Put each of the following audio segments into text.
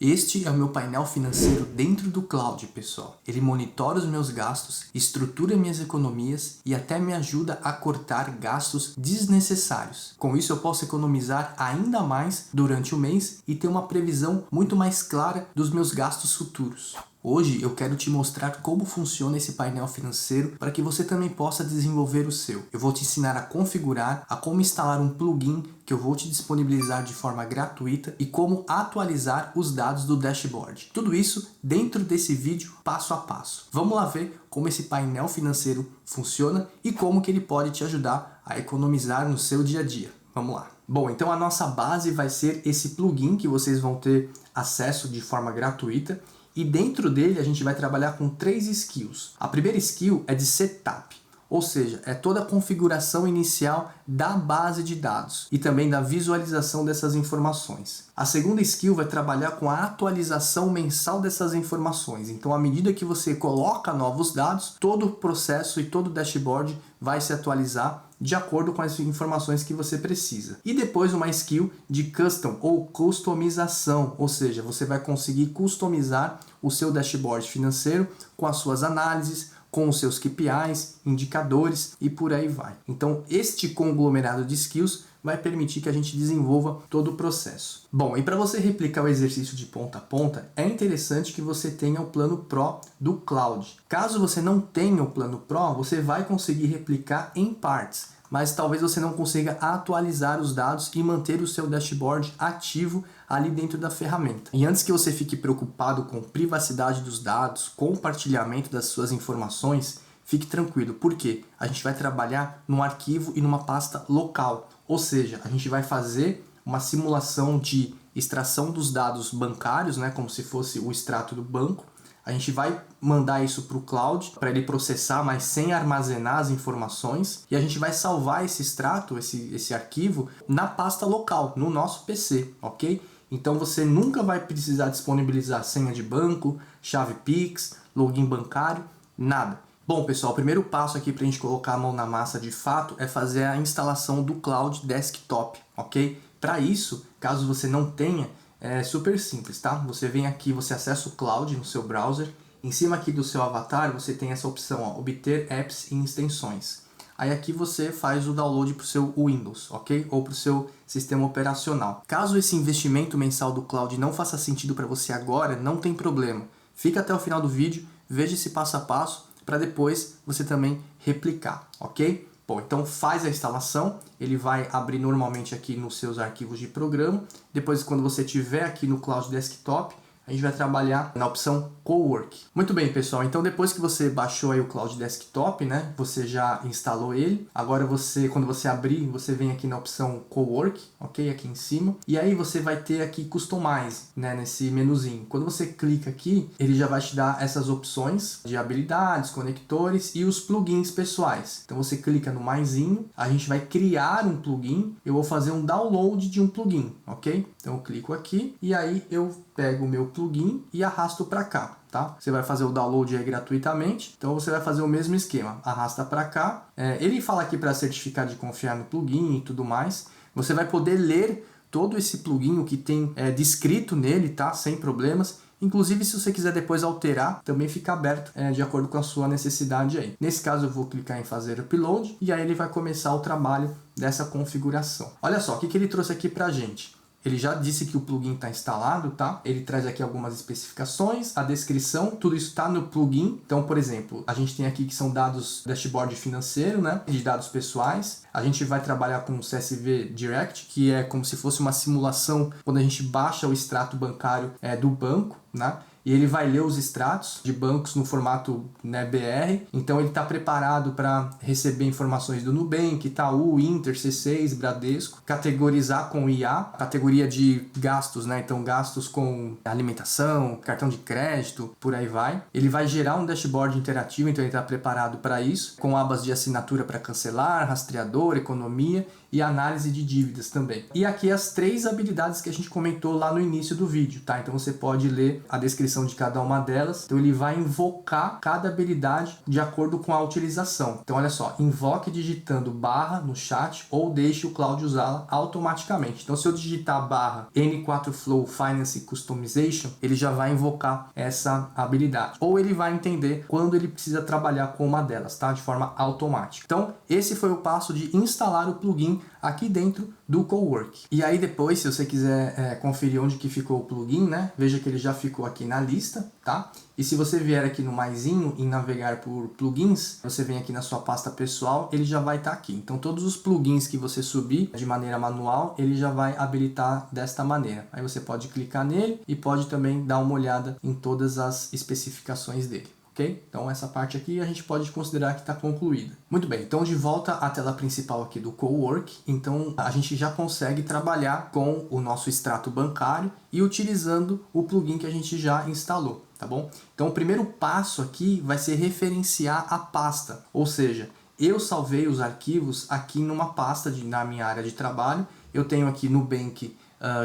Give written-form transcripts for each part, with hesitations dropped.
Este é o meu painel financeiro dentro do cloud, pessoal. Ele monitora os meus gastos, estrutura minhas economias e até me ajuda a cortar gastos desnecessários. Com isso eu posso economizar ainda mais durante o mês e ter uma previsão muito mais clara dos meus gastos futuros. Hoje eu quero te mostrar como funciona esse painel financeiro para que você também possa desenvolver o seu. Eu vou te ensinar a configurar, a como instalar um plugin que eu vou te disponibilizar de forma gratuita e como atualizar os dados do dashboard. Tudo isso dentro desse vídeo passo a passo. Vamos lá ver como esse painel financeiro funciona e como que ele pode te ajudar a economizar no seu dia a dia. Vamos lá. Bom, então a nossa base vai ser esse plugin que vocês vão ter acesso de forma gratuita. E dentro dele a gente vai trabalhar com 3 skills. A primeira skill é de setup, ou seja, é toda a configuração inicial da base de dados e também da visualização dessas informações. A segunda skill vai trabalhar com a atualização mensal dessas informações. Então, à medida que você coloca novos dados, todo o processo e todo o dashboard vai se atualizar de acordo com as informações que você precisa. E depois uma skill de custom ou customização, ou seja, você vai conseguir customizar o seu dashboard financeiro com as suas análises, com os seus KPIs, indicadores e por aí vai. Então, este conglomerado de skills vai permitir que a gente desenvolva todo o processo. Bom, e para você replicar o exercício de ponta a ponta, é interessante que você tenha o plano Pro do Cloud. Caso você não tenha o plano Pro, você vai conseguir replicar em partes, mas talvez você não consiga atualizar os dados e manter o seu dashboard ativo ali dentro da ferramenta. E antes que você fique preocupado com privacidade dos dados, compartilhamento das suas informações, fique tranquilo, porque a gente vai trabalhar num arquivo e numa pasta local, ou seja, a gente vai fazer uma simulação de extração dos dados bancários, né, como se fosse o extrato do banco. A gente vai mandar isso para o cloud para ele processar, mas sem armazenar as informações. E a gente vai salvar esse extrato, esse arquivo, na pasta local, no nosso PC, ok? Então você nunca vai precisar disponibilizar senha de banco, chave Pix, login bancário, nada. Bom, pessoal, o primeiro passo aqui para a gente colocar a mão na massa de fato é fazer a instalação do Cloud Desktop, ok? Para isso, caso você não tenha, é super simples, tá? Você vem aqui, você acessa o Cloud no seu browser. Em cima aqui do seu avatar, você tem essa opção, ó, obter apps e extensões. Aí aqui você faz o download para o seu Windows, ok? Ou para o seu sistema operacional. Caso esse investimento mensal do Cloud não faça sentido para você agora, não tem problema. Fica até o final do vídeo, veja esse passo a passo, para depois você também replicar, ok? Bom, então faz a instalação, ele vai abrir normalmente aqui nos seus arquivos de programa. Depois, quando você estiver aqui no Cloud Desktop, a gente vai trabalhar na opção Cowork. Muito bem, pessoal, então depois que você baixou aí o Cloud Desktop, né, você já instalou ele. Agora quando você abrir, você vem aqui na opção Cowork, ok? Aqui em cima. E aí você vai ter aqui Customize, né, nesse menuzinho. Quando você clica aqui, ele já vai te dar essas opções de habilidades, conectores e os plugins pessoais. Então você clica no maisinho, a gente vai criar um plugin. Eu vou fazer um download de um plugin, ok? Então eu clico aqui e aí eu pego o meu plugin e arrasto para cá, tá? Você vai fazer o download aí gratuitamente, então você vai fazer o mesmo esquema, arrasta para cá. Ele fala aqui para certificar de confiar no plugin e tudo mais. Você vai poder ler todo esse plugin, o que tem descrito nele, tá? Sem problemas. Inclusive, se você quiser depois alterar, também fica aberto de acordo com a sua necessidade aí. Nesse caso, eu vou clicar em fazer upload e aí ele vai começar o trabalho dessa configuração. Olha só, o que ele trouxe aqui pra gente. Ele já disse que o plugin está instalado, tá? Ele traz aqui algumas especificações, a descrição, tudo isso está no plugin. Então, por exemplo, a gente tem aqui que são dados dashboard financeiro, né? De dados pessoais. A gente vai trabalhar com o CSV Direct, que é como se fosse uma simulação quando a gente baixa o extrato bancário do banco, né? E ele vai ler os extratos de bancos no formato, né, BR. Então ele está preparado para receber informações do Nubank, Itaú, Inter, C6, Bradesco, categorizar com IA, categoria de gastos, né? Então gastos com alimentação, cartão de crédito, por aí vai. Ele vai gerar um dashboard interativo, então ele está preparado para isso, com abas de assinatura para cancelar, rastreador, economia e análise de dívidas também. E aqui as 3 habilidades que a gente comentou lá no início do vídeo, tá? Então você pode ler a descrição descrição de cada uma delas. Então ele vai invocar cada habilidade de acordo com a utilização. Então olha só, invoque digitando barra no chat ou deixe o Claude usá-la automaticamente. Então se eu digitar barra N4 Flow Finance Customization, ele já vai invocar essa habilidade. Ou ele vai entender quando ele precisa trabalhar com uma delas, tá? De forma automática. Então esse foi o passo de instalar o plugin aqui dentro do Cowork. E aí depois, se você quiser conferir onde que ficou o plugin, né? Veja que ele já ficou aqui na lista, tá? E se você vier aqui no maisinho e navegar por plugins, você vem aqui na sua pasta pessoal, ele já vai estar aqui. Então todos os plugins que você subir de maneira manual, ele já vai habilitar desta maneira. Aí você pode clicar nele e pode também dar uma olhada em todas as especificações dele. Okay? Então essa parte aqui a gente pode considerar que está concluída. Muito bem, então de volta à tela principal aqui do Cowork, então a gente já consegue trabalhar com o nosso extrato bancário e utilizando o plugin que a gente já instalou, tá bom? Então o primeiro passo aqui vai ser referenciar a pasta, ou seja, eu salvei os arquivos aqui numa pasta na minha área de trabalho, eu tenho aqui Nubank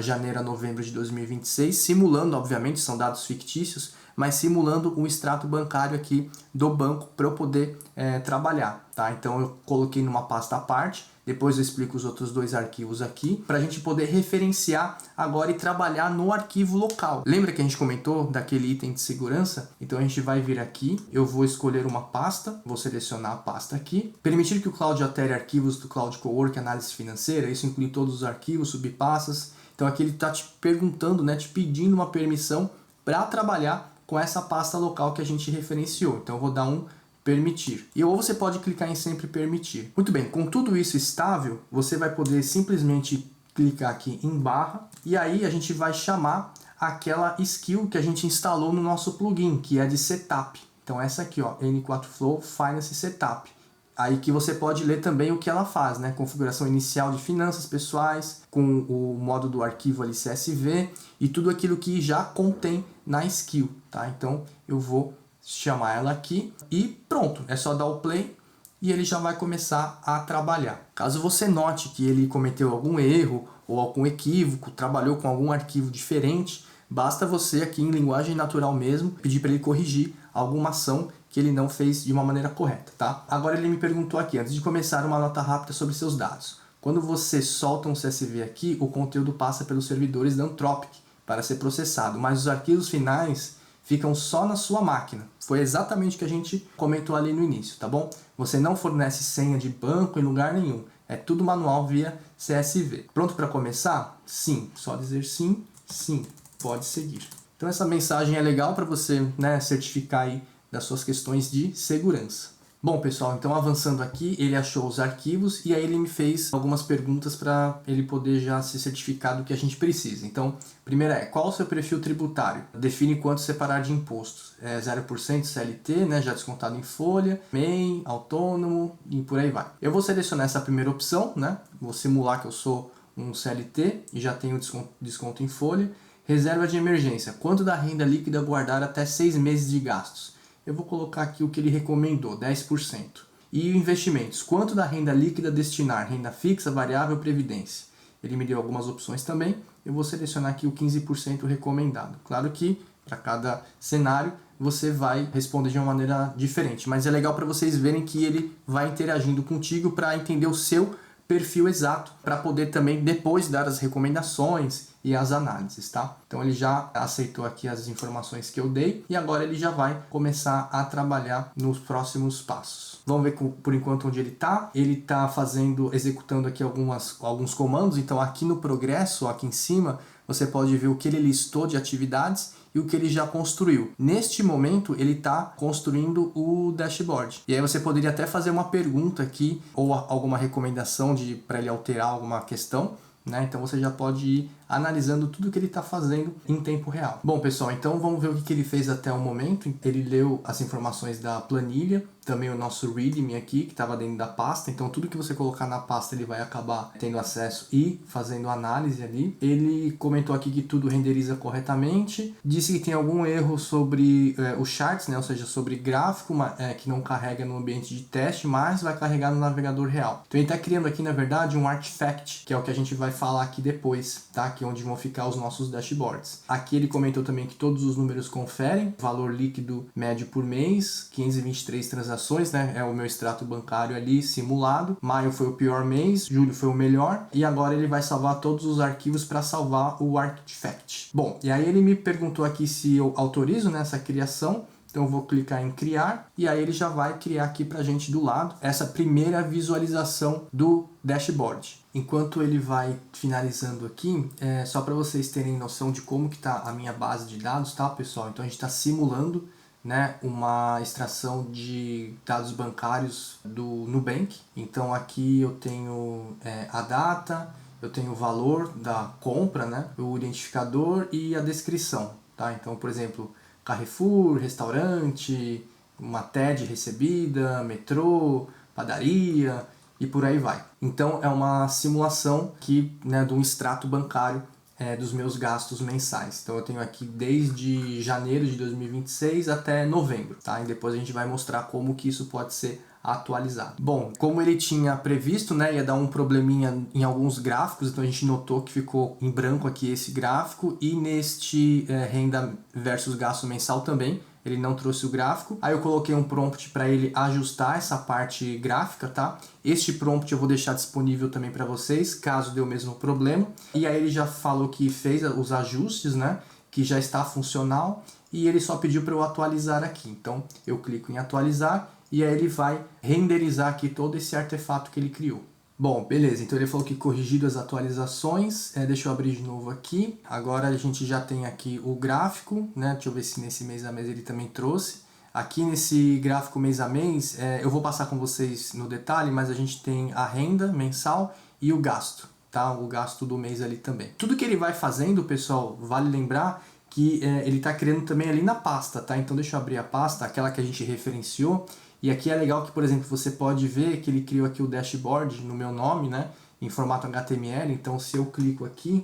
janeiro a novembro de 2026, simulando, obviamente, são dados fictícios, mas simulando um extrato bancário aqui do banco para eu poder trabalhar, tá? Então eu coloquei numa pasta à parte, depois eu explico os outros dois arquivos aqui, para a gente poder referenciar agora e trabalhar no arquivo local. Lembra que a gente comentou daquele item de segurança? Então a gente vai vir aqui, eu vou escolher uma pasta, vou selecionar a pasta aqui, permitir que o Cloud altere arquivos do Cloud Cowork Análise Financeira, isso inclui todos os arquivos, subpastas. Então aqui ele está te perguntando, né, te pedindo uma permissão para trabalhar com essa pasta local que a gente referenciou. Então eu vou dar um permitir. E ou você pode clicar em sempre permitir. Muito bem, com tudo isso estável, você vai poder simplesmente clicar aqui em barra e aí a gente vai chamar aquela skill que a gente instalou no nosso plugin, que é de setup. Então essa aqui, ó, N4 Flow Finance Setup. Aí que você pode ler também o que ela faz, né? Configuração inicial de finanças pessoais, com o modo do arquivo ali CSV e tudo aquilo que já contém na skill, tá? Então eu vou chamar ela aqui e pronto, é só dar o play e ele já vai começar a trabalhar. Caso você note que ele cometeu algum erro ou algum equívoco, trabalhou com algum arquivo diferente, basta você aqui em linguagem natural mesmo pedir para ele corrigir alguma ação que ele não fez de uma maneira correta, tá? Agora ele me perguntou aqui, antes de começar, uma nota rápida sobre seus dados. Quando você solta um CSV aqui, o conteúdo passa pelos servidores da Anthropic para ser processado, mas os arquivos finais ficam só na sua máquina. Foi exatamente o que a gente comentou ali no início, tá bom? Você não fornece senha de banco em lugar nenhum. É tudo manual via CSV. Pronto para começar? Sim. Só dizer sim, sim. Pode seguir. Então essa mensagem é legal para você, né, certificar aí das suas questões de segurança. Bom, pessoal, então avançando aqui, ele achou os arquivos e aí ele me fez algumas perguntas para ele poder já se certificar do que a gente precisa. Então, primeira é, qual o seu perfil tributário? Define quanto separar de impostos. 0% CLT, né, já descontado em folha, MEI, autônomo e por aí vai. Eu vou selecionar essa primeira opção, né? Vou simular que eu sou um CLT e já tenho desconto em folha. Reserva de emergência, quanto da renda líquida guardar até 6 meses de gastos? Eu vou colocar aqui o que ele recomendou, 10%. E investimentos, quanto da renda líquida destinar? Renda fixa, variável, previdência. Ele me deu algumas opções também, eu vou selecionar aqui o 15% recomendado. Claro que para cada cenário você vai responder de uma maneira diferente, mas é legal para vocês verem que ele vai interagindo contigo para entender o seu perfil exato, para poder também depois dar as recomendações e as análises, tá? Então ele já aceitou aqui as informações que eu dei e agora ele já vai começar a trabalhar nos próximos passos. Vamos ver por enquanto onde ele está. Ele está executando aqui alguns comandos, então aqui no progresso, aqui em cima, você pode ver o que ele listou de atividades e o que ele já construiu. Neste momento, ele está construindo o dashboard. E aí você poderia até fazer uma pergunta aqui ou alguma recomendação para ele alterar alguma questão, né? Então você já pode ir analisando tudo que ele está fazendo em tempo real. Bom, pessoal, então vamos ver o que ele fez até o momento. Ele leu as informações da planilha, também o nosso README aqui, que estava dentro da pasta. Então tudo que você colocar na pasta ele vai acabar tendo acesso e fazendo análise ali. Ele comentou aqui que tudo renderiza corretamente. Disse que tem algum erro sobre os charts, né? Ou seja, sobre gráfico, que não carrega no ambiente de teste, mas vai carregar no navegador real. Então ele está criando aqui, na verdade, um artifact, que é o que a gente vai falar aqui depois, tá? Aqui é onde vão ficar os nossos dashboards. Aqui ele comentou também que todos os números conferem, valor líquido médio por mês, 523 transações, né? É o meu extrato bancário ali simulado. Maio foi o pior mês, julho foi o melhor, e agora ele vai salvar todos os arquivos para salvar o artifact. Bom, e aí ele me perguntou aqui se eu autorizo nessa criação. Então eu vou clicar em criar e aí ele já vai criar aqui pra gente do lado essa primeira visualização do dashboard. Enquanto ele vai finalizando aqui, só para vocês terem noção de como que tá a minha base de dados, tá, pessoal? Então a gente está simulando, né, uma extração de dados bancários do Nubank. Então aqui eu tenho a data, eu tenho o valor da compra, né, o identificador e a descrição, tá? Então, por exemplo, Carrefour, restaurante, uma TED recebida, metrô, padaria e por aí vai. Então é uma simulação que, né, de um extrato bancário dos meus gastos mensais. Então eu tenho aqui desde janeiro de 2026 até novembro, tá? E depois a gente vai mostrar como que isso pode ser atualizado. Bom, como ele tinha previsto, né, ia dar um probleminha em alguns gráficos, então a gente notou que ficou em branco aqui esse gráfico e neste renda versus gasto mensal também. Ele não trouxe o gráfico. Aí eu coloquei um prompt para ele ajustar essa parte gráfica, tá? Este prompt eu vou deixar disponível também para vocês, caso dê o mesmo problema. E aí ele já falou que fez os ajustes, né? Que já está funcional e ele só pediu para eu atualizar aqui. Então eu clico em atualizar e aí ele vai renderizar aqui todo esse artefato que ele criou. Bom, beleza, então ele falou que corrigido as atualizações, deixa eu abrir de novo aqui. Agora a gente já tem aqui o gráfico, né? Deixa eu ver se nesse mês a mês ele também trouxe. Aqui nesse gráfico mês a mês, eu vou passar com vocês no detalhe, mas a gente tem a renda mensal e o gasto, tá? O gasto do mês ali também. Tudo que ele vai fazendo, pessoal, vale lembrar que ele está criando também ali na pasta, tá? Então deixa eu abrir a pasta, aquela que a gente referenciou. E aqui é legal que, por exemplo, você pode ver que ele criou aqui o dashboard no meu nome, né, em formato HTML. Então, se eu clico aqui,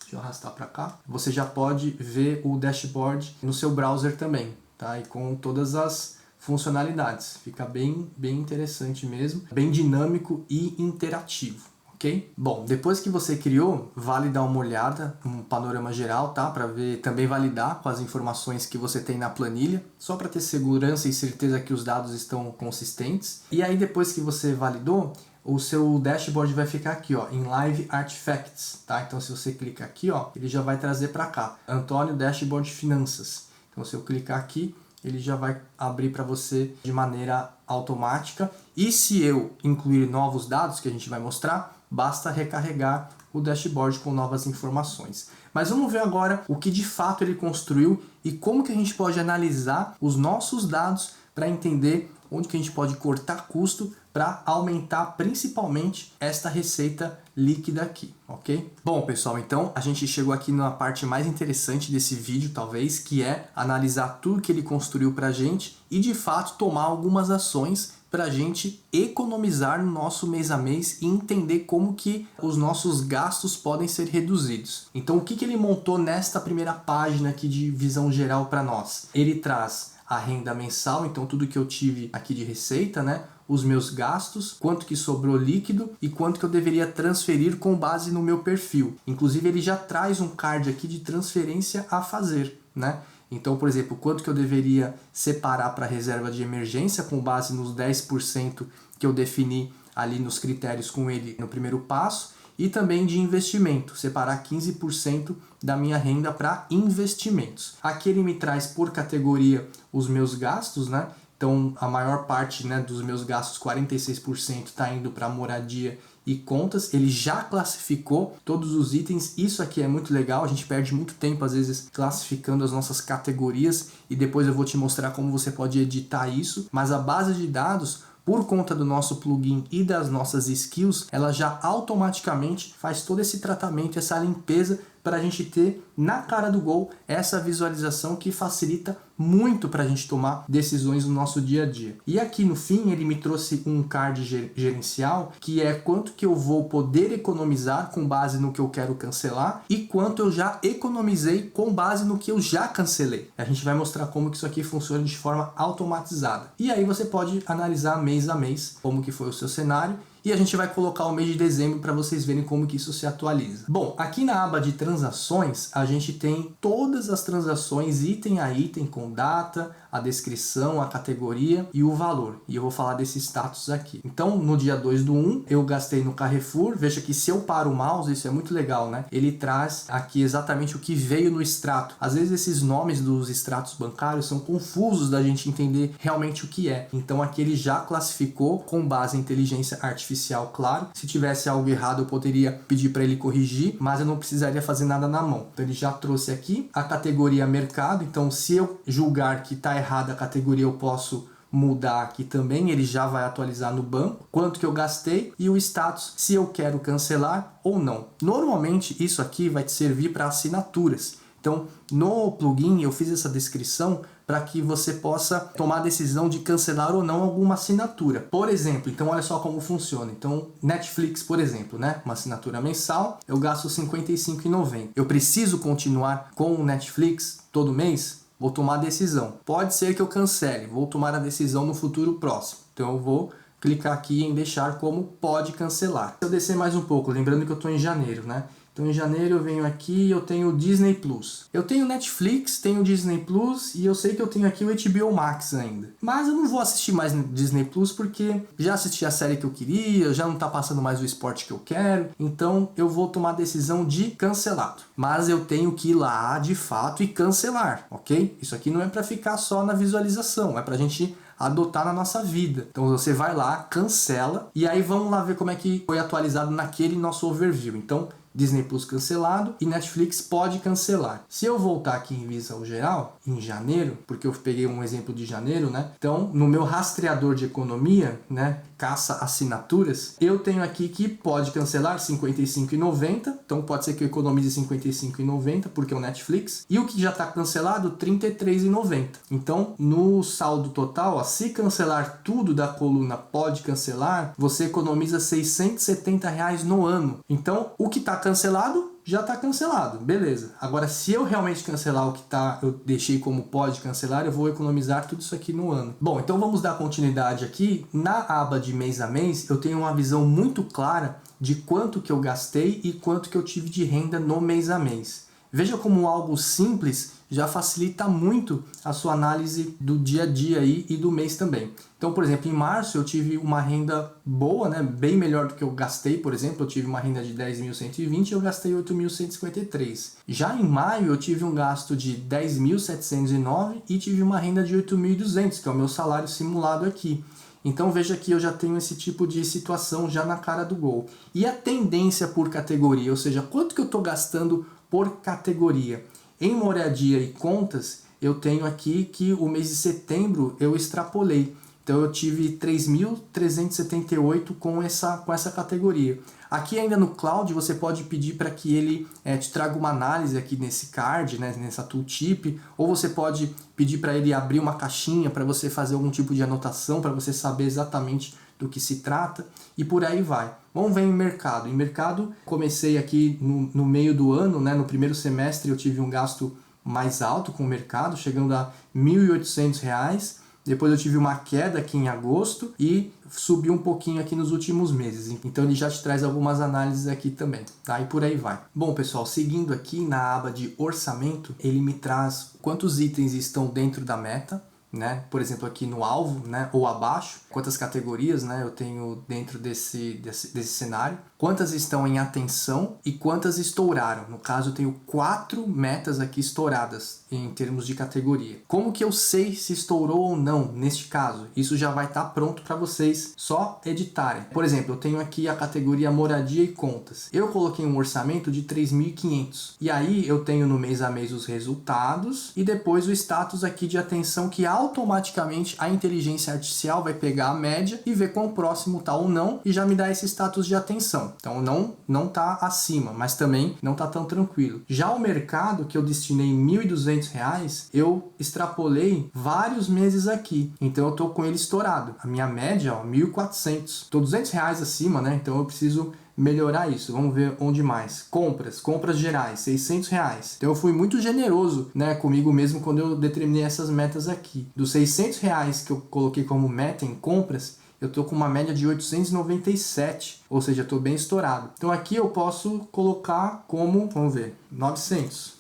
deixa eu arrastar para cá, você já pode ver o dashboard no seu browser também, tá? E com todas as funcionalidades. Fica bem interessante mesmo, bem dinâmico e interativo. Okay? Bom, depois que você criou, vale dar uma olhada, um panorama geral, tá? Para ver, também validar com as informações que você tem na planilha, só para ter segurança e certeza que os dados estão consistentes. E aí depois que você validou, o seu dashboard vai ficar aqui, ó, em Live Artifacts, tá? Então se você clicar aqui, ó, ele já vai trazer para cá, Antônio Dashboard Finanças. Então se eu clicar aqui, ele já vai abrir para você de maneira automática. E se eu incluir novos dados que a gente vai mostrar, basta recarregar o dashboard com novas informações. Mas vamos ver agora o que de fato ele construiu e como que a gente pode analisar os nossos dados para entender onde que a gente pode cortar custo para aumentar principalmente esta receita líquida aqui, ok? Bom, pessoal, então a gente chegou aqui na parte mais interessante desse vídeo, talvez, que é analisar tudo que ele construiu para a gente e de fato tomar algumas ações para a gente economizar no nosso mês a mês e entender como que os nossos gastos podem ser reduzidos. Então, o que ele montou nesta primeira página aqui de visão geral para nós? Ele traz a renda mensal, então tudo que eu tive aqui de receita, né? Os meus gastos, quanto que sobrou líquido e quanto que eu deveria transferir com base no meu perfil. Inclusive, ele já traz um card aqui de transferência a fazer, né? Então, por exemplo, quanto que eu deveria separar para reserva de emergência com base nos 10% que eu defini ali nos critérios com ele no primeiro passo, e também de investimento, separar 15% da minha renda para investimentos. Aqui ele me traz por categoria os meus gastos, né? Então, a maior parte, né, dos meus gastos, 46%, está indo para moradia e contas. Ele já classificou todos os itens. Isso aqui é muito legal. A gente perde muito tempo, às vezes, classificando as nossas categorias. E depois eu vou te mostrar como você pode editar isso. Mas a base de dados, por conta do nosso plugin e das nossas skills, ela já automaticamente faz todo esse tratamento, essa limpeza, para a gente ter na cara do gol essa visualização que facilita muito para a gente tomar decisões no nosso dia a dia. E aqui no fim ele me trouxe um card gerencial, que é quanto que eu vou poder economizar com base no que eu quero cancelar e quanto eu já economizei com base no que eu já cancelei. A gente vai mostrar como que isso aqui funciona de forma automatizada. E aí você pode analisar mês a mês como que foi o seu cenário e a gente vai colocar o mês de dezembro para vocês verem como que isso se atualiza. Bom, aqui na aba de transações, a gente tem todas as transações item a item com data, a descrição, a categoria e o valor. E eu vou falar desse status aqui. Então, no dia 2/1, eu gastei no Carrefour. Veja que se eu paro o mouse, isso é muito legal, né? Ele traz aqui exatamente o que veio no extrato. Às vezes esses nomes dos extratos bancários são confusos da gente entender realmente o que é. Então aqui ele já classificou com base em inteligência artificial, claro. Se tivesse algo errado, eu poderia pedir para ele corrigir, mas eu não precisaria fazer nada na mão. Então ele já trouxe aqui a categoria mercado. Então se eu julgar que está errada a categoria, eu posso mudar aqui também, ele já vai atualizar no banco, quanto que eu gastei e o status, se eu quero cancelar ou não. Normalmente isso aqui vai te servir para assinaturas. Então no plugin eu fiz essa descrição para que você possa tomar a decisão de cancelar ou não alguma assinatura. Por exemplo, então olha só como funciona. Então Netflix, por exemplo, né? Uma assinatura mensal, eu gasto R$ 55,90. Eu preciso continuar com o Netflix todo mês? Vou tomar a decisão. Pode ser que eu cancele, vou tomar a decisão no futuro próximo. Então eu vou clicar aqui em deixar como pode cancelar. Se eu descer mais um pouco, lembrando que eu estou em janeiro, né? Então em janeiro eu venho aqui e eu tenho o Disney Plus. Eu tenho Netflix, tenho o Disney Plus e eu sei que eu tenho aqui o HBO Max ainda. Mas eu não vou assistir mais no Disney Plus porque já assisti a série que eu queria, já não tá passando mais o esporte que eu quero. Então eu vou tomar a decisão de cancelado. Mas eu tenho que ir lá de fato e cancelar, ok? Isso aqui não é para ficar só na visualização, é pra gente adotar na nossa vida. Então você vai lá, cancela e aí vamos lá ver como é que foi atualizado naquele nosso overview. Então Disney Plus cancelado e Netflix pode cancelar. Se eu voltar aqui em Visual Geral, em janeiro, porque eu peguei um exemplo de janeiro, né? Então, no meu rastreador de economia, né? Caça assinaturas, eu tenho aqui que pode cancelar R$ 55,90. Então, pode ser que eu economize R$ 55,90 porque é o Netflix. E o que já está cancelado, R$ 33,90. Então, no saldo total, ó, se cancelar tudo da coluna pode cancelar, você economiza R$ 670 no ano. Então, o que está cancelado já está cancelado, beleza. Agora, se eu realmente cancelar o que eu deixei como pode cancelar, eu vou economizar tudo isso aqui no ano. Bom, então vamos dar continuidade aqui. Na aba de mês a mês, eu tenho uma visão muito clara de quanto que eu gastei e quanto que eu tive de renda no mês a mês. Veja como algo simples já facilita muito a sua análise do dia a dia aí e do mês também. Então, por exemplo, em março eu tive uma renda boa, né, bem melhor do que eu gastei. Por exemplo, eu tive uma renda de 10.120 e eu gastei 8.153. Já em maio eu tive um gasto de 10.709 e tive uma renda de 8.200, que é o meu salário simulado aqui. Então veja que eu já tenho esse tipo de situação já na cara do gol. E a tendência por categoria, ou seja, quanto que eu estou gastando por categoria? Em moradia e contas, eu tenho aqui que o mês de setembro eu extrapolei. Então eu tive 3.378 com essa categoria. Aqui ainda no Cloud você pode pedir para que ele te traga uma análise aqui nesse card, né, nessa tooltip, ou você pode pedir para ele abrir uma caixinha para você fazer algum tipo de anotação, para você saber exatamente do que se trata, e por aí vai. Vamos ver em mercado. Em mercado, comecei aqui no meio do ano, né, no primeiro semestre eu tive um gasto mais alto com o mercado, chegando a R$ 1.800. Depois eu tive uma queda aqui em agosto e subiu um pouquinho aqui nos últimos meses. Então ele já te traz algumas análises aqui também, tá? E por aí vai. Bom, pessoal, seguindo aqui na aba de orçamento, ele me traz quantos itens estão dentro da meta, né? Por exemplo, aqui no alvo, né? Ou abaixo, quantas categorias, né? Eu tenho dentro desse cenário, quantas estão em atenção e quantas estouraram. No caso, eu tenho 4 metas aqui estouradas em termos de categoria. Como que eu sei se estourou ou não neste caso? Isso já vai estar pronto para vocês só editarem. Por exemplo, eu tenho aqui a categoria moradia e contas. Eu coloquei um orçamento de 3.500. E aí eu tenho no mês a mês os resultados e depois o status aqui de atenção, que automaticamente a inteligência artificial vai pegar a média e ver quão próximo tá ou não e já me dá esse status de atenção. Então não tá acima, mas também não tá tão tranquilo. Já o mercado, que eu destinei R$ 1.200, eu extrapolei vários meses aqui. Então eu tô com ele estourado. A minha média, ó, 1.400. Tô R$ 200 acima, né? Então eu preciso melhorar isso. Vamos ver onde mais. Compras gerais, R$ 600. Então eu fui muito generoso, né, comigo mesmo quando eu determinei essas metas aqui. Dos R$ 600 que eu coloquei como meta em compras, eu tô com uma média de 897, ou seja, eu tô bem estourado. Então aqui eu posso colocar como, vamos ver, 900.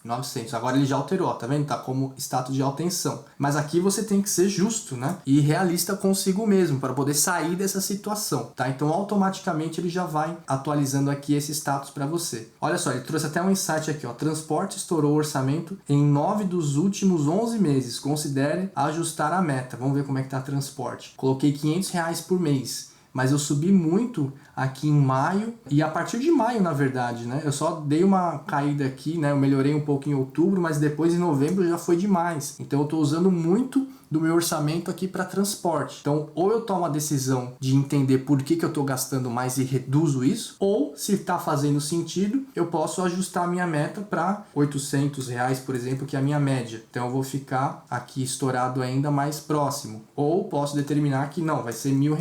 Agora ele já alterou, ó, tá vendo? Tá como status de alta tensão. Mas aqui você tem que ser justo, né? E realista consigo mesmo, para poder sair dessa situação, tá? Então automaticamente ele já vai atualizando aqui esse status para você. Olha só, ele trouxe até um insight aqui, ó. Transporte estourou o orçamento em 9 dos últimos 11 meses. Considere ajustar a meta. Vamos ver como é que tá transporte. Coloquei R$500 por mês. Mas eu subi muito aqui em maio e a partir de maio, na verdade, né? Eu só dei uma caída aqui, né? Eu melhorei um pouco em outubro, mas depois em novembro já foi demais. Então eu tô usando muito do meu orçamento aqui para transporte. Então, ou eu tomo a decisão de entender por que eu estou gastando mais e reduzo isso, ou se está fazendo sentido, eu posso ajustar a minha meta para R$800, por exemplo, que é a minha média. Então, eu vou ficar aqui estourado ainda mais próximo. Ou posso determinar que não, vai ser R$1.000.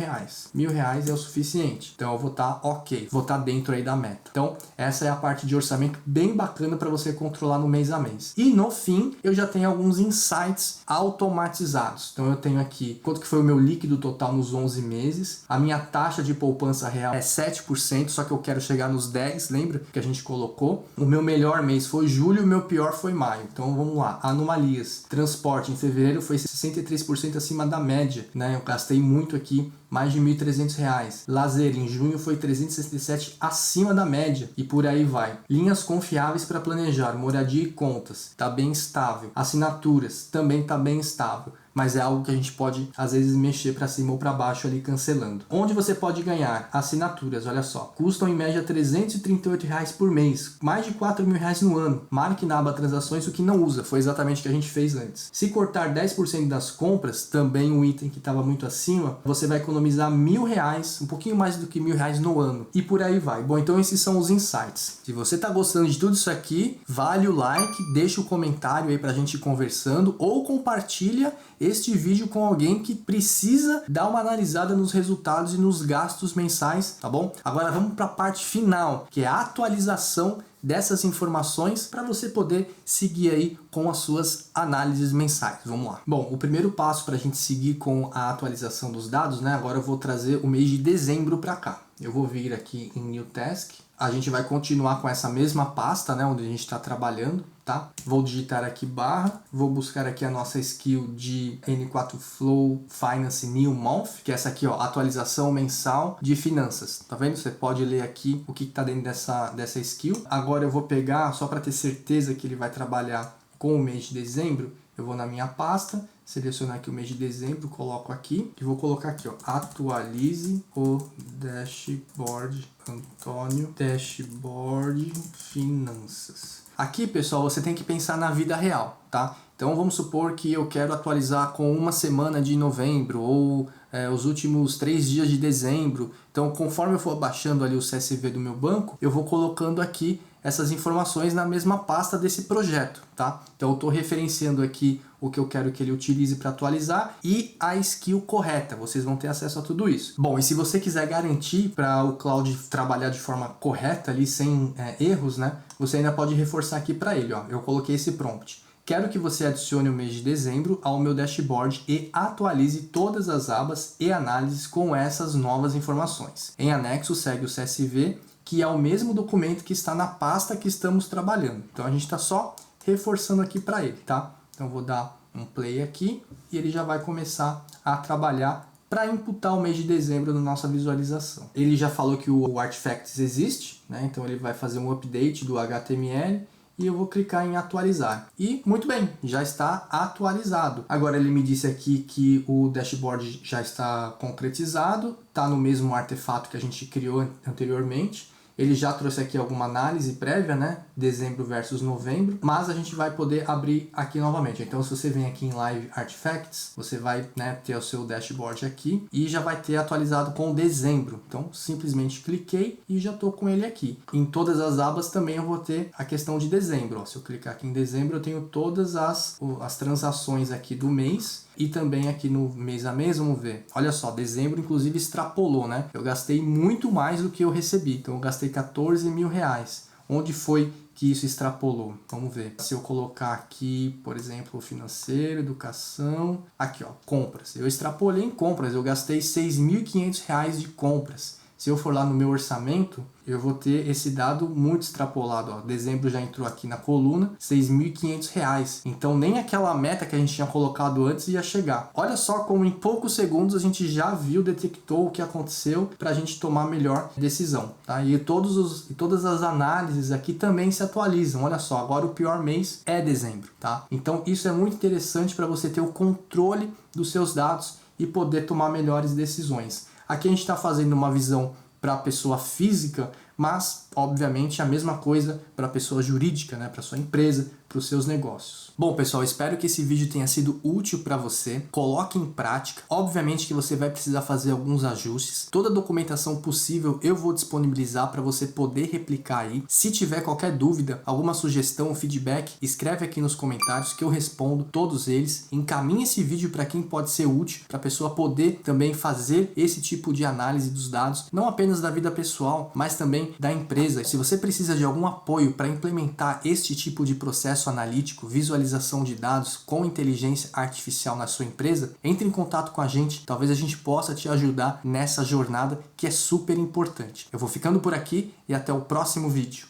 R$1.000 é o suficiente. Então, eu vou estar ok, vou estar dentro aí da meta. Então, essa é a parte de orçamento bem bacana para você controlar no mês a mês. E no fim, eu já tenho alguns insights automatizados. Então eu tenho aqui quanto que foi o meu líquido total nos 11 meses. A minha taxa de poupança real é 7%, só que eu quero chegar nos 10%, lembra que a gente colocou? O meu melhor mês foi julho, o meu pior foi maio. Então vamos lá, anomalias. Transporte em fevereiro foi 63% acima da média, né? Eu gastei muito aqui, mais de R$1.300. Lazer em junho foi 367 acima da média e por aí vai. Linhas confiáveis para planejar, moradia e contas, tá bem estável. Assinaturas também tá bem estável. Mas é algo que a gente pode, às vezes, mexer para cima ou para baixo ali, cancelando. Onde você pode ganhar? Assinaturas, olha só. Custam em média R$338 por mês. Mais de R$4.000 no ano. Marque na aba transações o que não usa. Foi exatamente o que a gente fez antes. Se cortar 10% das compras, também um item que estava muito acima, você vai economizar R$1.000, um pouquinho mais do que R$1.000 no ano. E por aí vai. Bom, então esses são os insights. Se você está gostando de tudo isso aqui, vale o like, deixa o comentário aí para a gente ir conversando ou compartilha este vídeo com alguém que precisa dar uma analisada nos resultados e nos gastos mensais, tá bom? Agora vamos para a parte final, que é a atualização dessas informações para você poder seguir aí com as suas análises mensais. Vamos lá. Bom, o primeiro passo para a gente seguir com a atualização dos dados, né? Agora eu vou trazer o mês de dezembro para cá. Eu vou vir aqui em New Task. A gente vai continuar com essa mesma pasta, né, onde a gente está trabalhando, tá? Vou digitar aqui barra, vou buscar aqui a nossa skill de N4 Flow Finance New Month, que é essa aqui, ó, atualização mensal de finanças. Tá vendo? Você pode ler aqui o que está dentro dessa skill. Agora eu vou pegar, só para ter certeza que ele vai trabalhar com o mês de dezembro, eu vou na minha pasta, selecionar aqui o mês de dezembro, coloco aqui e vou colocar aqui, ó, atualize o dashboard Antônio, dashboard finanças. Aqui, pessoal, você tem que pensar na vida real, tá? Então vamos supor que eu quero atualizar com uma semana de novembro ou os últimos 3 dias de dezembro. Então, conforme eu for baixando ali o CSV do meu banco, eu vou colocando aqui essas informações na mesma pasta desse projeto, tá? Então eu estou referenciando aqui o que eu quero que ele utilize para atualizar e a skill correta. Vocês vão ter acesso a tudo isso. Bom, e se você quiser garantir para o Cloud trabalhar de forma correta ali, sem erros, né? Você ainda pode reforçar aqui para ele, ó. Eu coloquei esse prompt. Quero que você adicione o mês de dezembro ao meu dashboard e atualize todas as abas e análises com essas novas informações. Em anexo, segue o CSV, que é o mesmo documento que está na pasta que estamos trabalhando. Então a gente está só reforçando aqui para ele, tá? Então vou dar um play aqui e ele já vai começar a trabalhar para imputar o mês de dezembro na nossa visualização. Ele já falou que o Artifacts existe, né? Então ele vai fazer um update do HTML e eu vou clicar em atualizar. E muito bem, já está atualizado. Agora ele me disse aqui que o dashboard já está concretizado, está no mesmo artefato que a gente criou anteriormente. Ele já trouxe aqui alguma análise prévia, né? Dezembro versus novembro, mas a gente vai poder abrir aqui novamente. Então, se você vem aqui em Live Artifacts, você vai, né, ter o seu dashboard aqui e já vai ter atualizado com dezembro. Então, simplesmente cliquei e já estou com ele aqui. Em todas as abas também eu vou ter a questão de dezembro. Ó, se eu clicar aqui em dezembro, eu tenho todas as transações aqui do mês. E também aqui no mês a mês, vamos ver. Olha só, dezembro inclusive extrapolou, né? Eu gastei muito mais do que eu recebi. Então eu gastei R$14.000. Onde foi que isso extrapolou. Vamos ver. Se eu colocar aqui, por exemplo, financeiro, educação, aqui ó, compras. Eu extrapolei em compras, eu gastei R$ 6.500 de compras. Se eu for lá no meu orçamento, eu vou ter esse dado muito extrapolado. Ó. Dezembro já entrou aqui na coluna, R$ 6.500. Então nem aquela meta que a gente tinha colocado antes ia chegar. Olha só como em poucos segundos a gente já viu, detectou o que aconteceu para a gente tomar a melhor decisão. Tá? E todas as análises aqui também se atualizam. Olha só, agora o pior mês é dezembro. Tá? Então isso é muito interessante para você ter o controle dos seus dados e poder tomar melhores decisões. Aqui a gente está fazendo uma visão para a pessoa física, mas obviamente a mesma coisa para a pessoa jurídica, né? Para a sua empresa, para os seus negócios. Bom, pessoal, espero que esse vídeo tenha sido útil para você. Coloque em prática. Obviamente que você vai precisar fazer alguns ajustes. Toda a documentação possível eu vou disponibilizar para você poder replicar aí. Se tiver qualquer dúvida, alguma sugestão, feedback, escreve aqui nos comentários que eu respondo todos eles. Encaminhe esse vídeo para quem pode ser útil, para a pessoa poder também fazer esse tipo de análise dos dados, não apenas da vida pessoal, mas também da empresa. Se você precisa de algum apoio para implementar este tipo de processo analítico, visualização de dados com inteligência artificial na sua empresa, entre em contato com a gente, talvez a gente possa te ajudar nessa jornada que é super importante. Eu vou ficando por aqui e até o próximo vídeo.